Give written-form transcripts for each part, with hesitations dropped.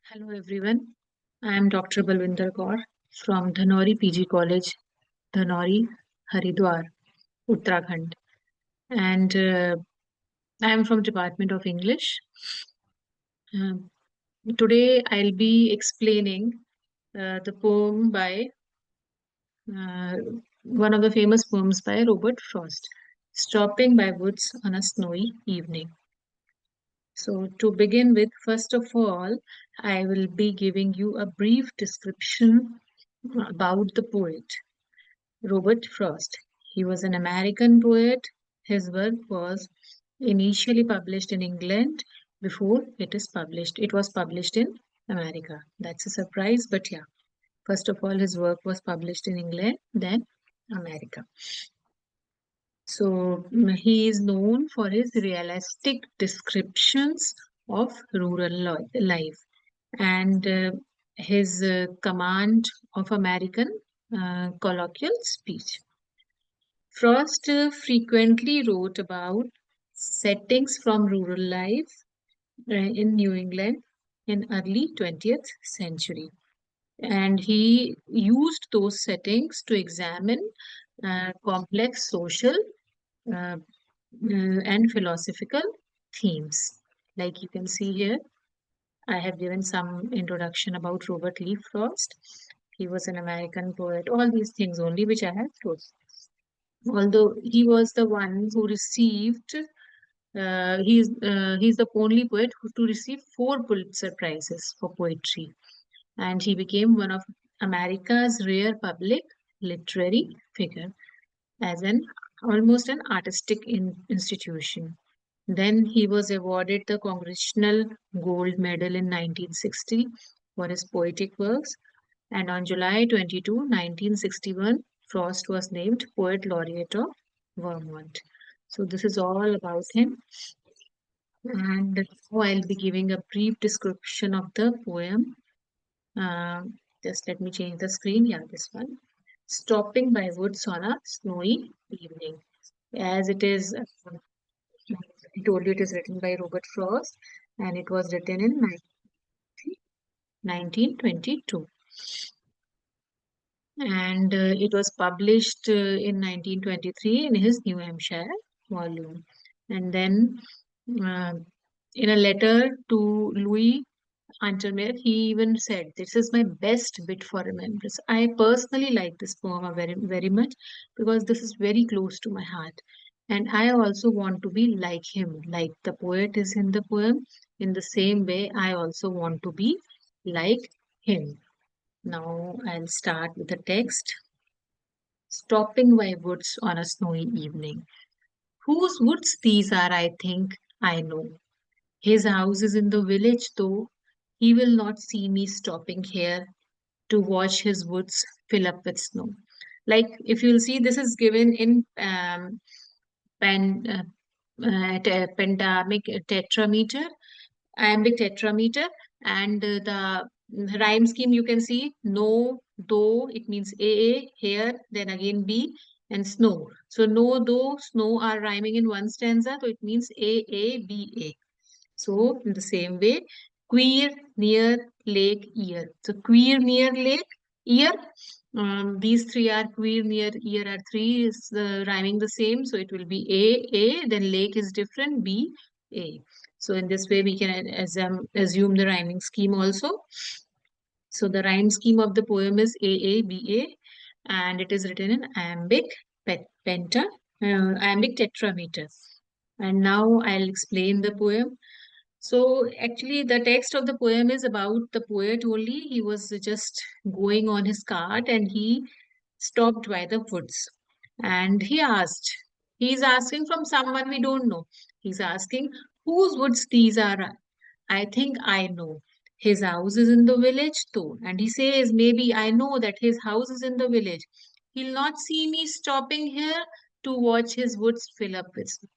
Hello everyone. I am Dr. Balvinder Kaur from Dhanori PG College, Dhanori, Haridwar, Uttarakhand. And I am from Department of English. Um, Today I'll be explaining the poem by uh, one of the famous poems by Robert Frost, Stopping by Woods on a Snowy Evening. So to begin with, first of all, I will be giving you a brief description about the poet. Robert Frost. He was an American poet. His work was initially published in England before it was published in America. That's a surprise, but yeah. First of all, his work was published in England, then America. So he is known for his realistic descriptions of rural life and his command of American colloquial speech. Frost frequently wrote about settings from rural life in New England in early 20th century. And he used those settings to examine complex social uh, and philosophical themes. Like you can see here, I have given some introduction about Robert Lee Frost. He was an American poet, all these things only which I have told. Although he was the one who received, he's the only poet to receive four Pulitzer Prizes for poetry, and he became one of America's rare public literary figure as an almost an artistic institution. Then he was awarded the Congressional Gold Medal in 1960 for his poetic works, and on July 22, 1961, Frost was named Poet Laureate of Vermont. So this is all about him. And now I'll be giving a brief description of the poem. Just let me change the screen. Yeah, this one. Stopping by woods on a snowy evening. As it is, I told you it is written by Robert Frost and it was written in 1922. And it was published in 1923 in his New Hampshire volume. And then uh, in a letter to Louis Untermeyer, he even said, "This is my best bit for remembrance." I personally like this poem very, very much because this is very close to my heart. And I also want to be like him, like the poet is in the poem. In the same way, I also want to be like him. Now I'll start with the text. Stopping by woods on a snowy evening. Whose woods these are, I think I know. His house is in the village, though he will not see me stopping here to watch his woods fill up with snow. Like if you'll see, this is given in pen, pentamic tetrameter, iambic tetrameter, and the rhyme scheme you can see no, though, it means A, here, then again B, and snow. So no, though, snow are rhyming in one stanza, so it means A, A. So in the same way, queer, near, lake, ear. So queer, near, lake, ear. These three are queer, near, ear are three is rhyming the same. So it will be A, then lake is different, B, A. So in this way, we can assume the rhyming scheme also. So the rhyme scheme of the poem is A, and it is written in iambic tetrameter. And now I'll explain the poem. So actually, the text of the poem is about the poet only. He was just going on his cart and he stopped by the woods. And he's asking from someone we don't know. He's asking, whose woods these are? I think I know. His house is in the village though. And he says, maybe I know that his house is in the village. He'll not see me stopping here to watch his woods fill up with snow.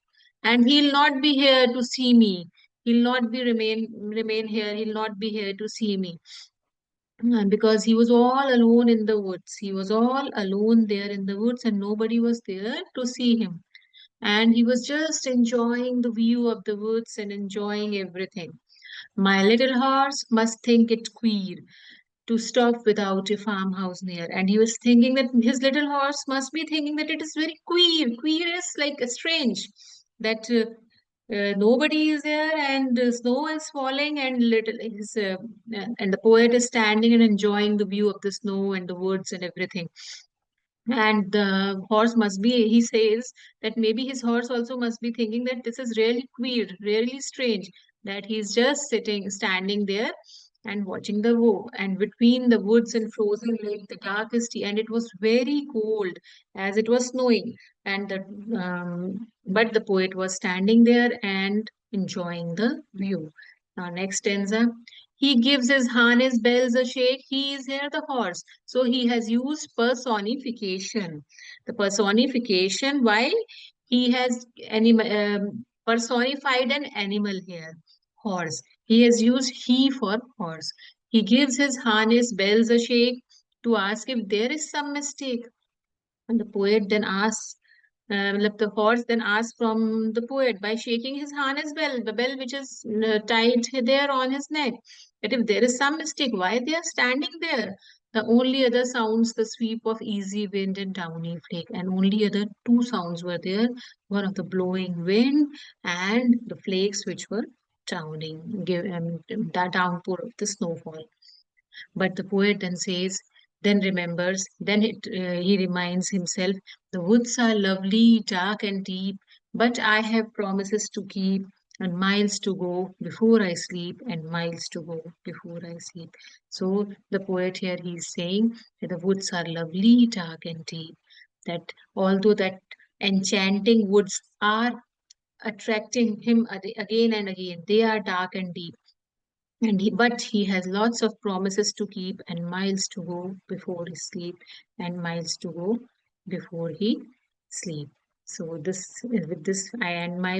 And he'll not be here to see me. He'll not be remain here. He'll not be here to see me. Because he was all alone in the woods. He was all alone there in the woods and nobody was there to see him. and he was just enjoying the view of the woods and enjoying everything. My little horse must think it queer to stop without a farmhouse near. And he was thinking that his little horse must be thinking that it is very queer. Queer is like strange, that nobody is there and snow is falling and and the poet is standing and enjoying the view of the snow and the woods and everything. And the horse must be, he says that maybe his horse also must be thinking that this is really queer, really strange, that he's just standing there and watching the and between the woods and frozen lake, the darkest, and it was very cold as it was snowing. And but the poet was standing there and enjoying the view. Now, next stanza. He gives his harness bells a shake. He is here the horse. So he has used personification. The personification, why he has personified an animal here, horse. He has used he for horse. He gives his harness bells a shake to ask if there is some mistake. And the poet then asks, the horse then asks from the poet by shaking his harness bell, the bell which is tied there on his neck, that if there is some mistake, why they are standing there. The only other sounds, the sweep of easy wind and downy flake, and only other two sounds were there, one of the blowing wind and the flakes which were downing, the downpour of the snowfall. But the poet then says, then remembers, he reminds himself, the woods are lovely, dark and deep, but I have promises to keep and miles to go before I sleep and miles to go before I sleep. So the poet here, he's saying that the woods are lovely, dark and deep, that although that enchanting woods are attracting him again and again, they are dark and deep, but he has lots of promises to keep and miles to go before he sleep and miles to go before he sleep. So this with this I end my